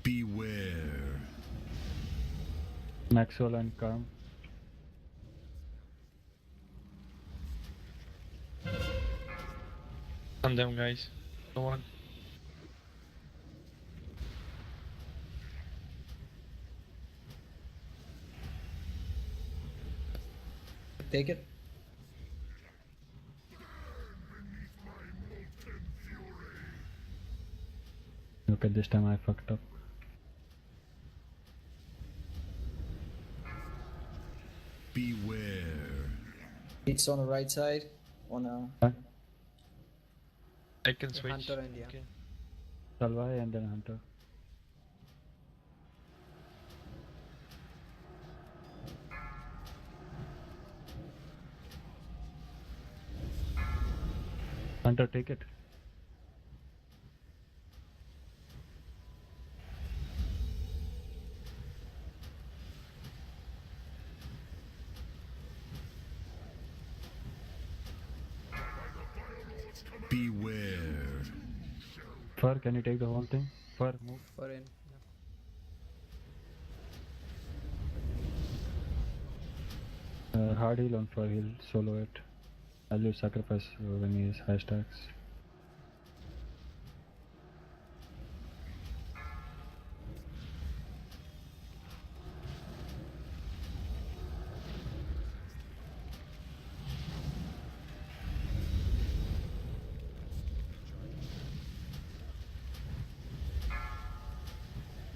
Beware. Maxwell and Calm. On them, guys. No one. Take it. Okay, this time I fucked up. Beware. It's on the right side. On I can switch. Hunter and yeah. Okay. Salvai and then Hunter. Hunter, take it. Beware. Fur, can you take the whole thing? Fur, move. For in. Hard heal on Fur, he'll solo it. I'll use sacrifice when he has high stacks.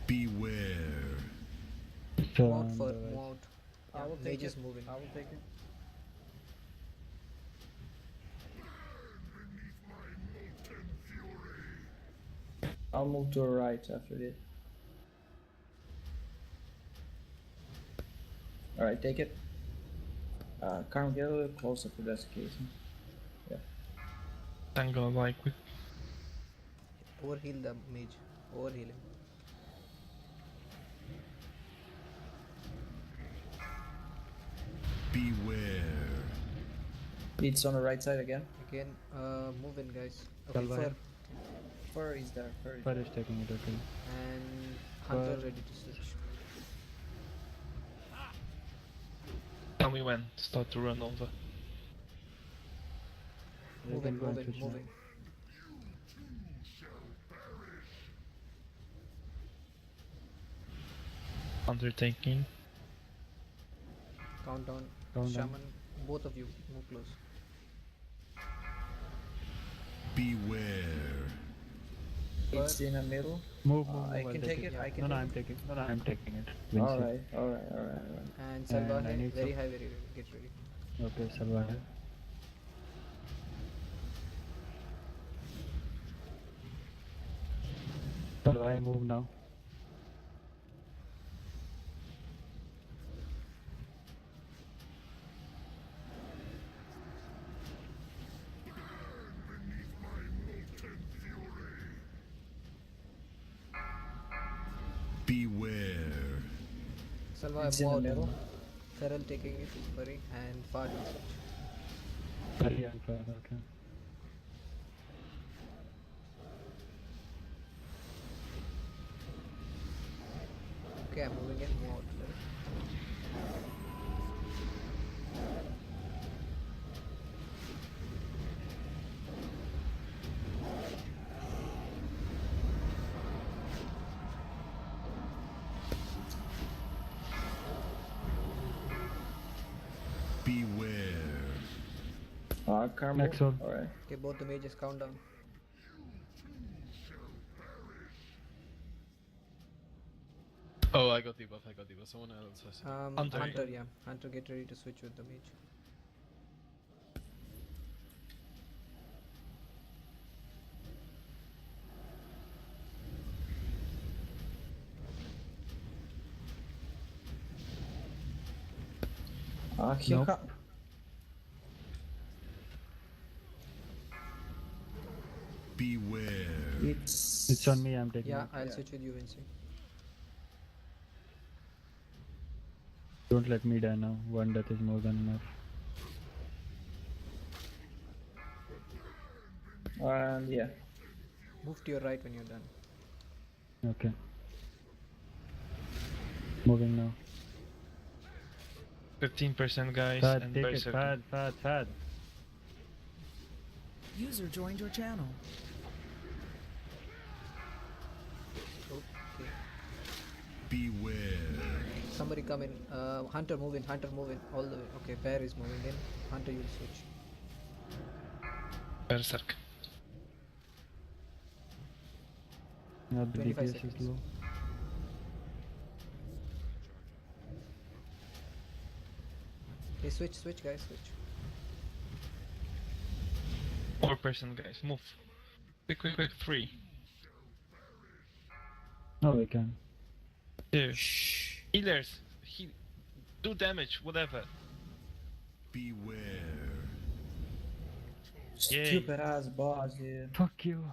Beware. Move out for move out. I will They take just it. moving. I will take it. I'll move to the right after this. Alright, take it. Carl, get a little closer to that occasion. Tango like quick. Overheal the mage. Overheal him. Beware. It's on the right side again. Again, move in, guys. Okay, Salva. Fur Fur is there. Fur is Fur there. is taking it, okay. and Hunter Fur. ready to switch. Tell me when. Start to run over. You Move can in, go and move in, switch move now. in. Undertaking. Countdown. Countdown. Shaman, both of you, move close. Beware. It's in the middle. Move, move, move. I I'll can take it. yeah. I can. No, no, take I'm it. taking. No, no, I'm taking it. Vinci. Alright. And Salva, And I need very some- high, very get ready. Okay, Salva. Salva, move now. Beware. Salva, It's in the move out. middle. Feral taking it, Furry, and Fard will switch. Hurry and Fur, okay. Okay, I'm moving in, move out. Beware. Carmel. Maxwell. Alright. Okay, both the mages count down. Oh, I got debuff. Someone else has it. Hunter, Hunter. yeah. Hunter, get ready to switch with the mage. He'll Nope. come. Beware. It's on me, I'm taking Yeah, it. I'll Yeah. switch with you, Vinci. Don't let me die now. One death is more than enough. Yeah. Move to your right when you're done. Okay. Moving now. 15% guys Fad, and take it. berserker. Fad. User joined your channel. Okay. Beware. Somebody come in. Hunter move in. All the way. Okay, bear is moving in. Hunter, you'll switch. Berserk. Yeah, the 25 DPS is seconds. low. Okay, switch, guys, switch. 4% guys, move. Quick. 3, No, we can. 2. Healers, do damage, whatever. Beware. Yay. Stupid ass boss, dude. Fuck you.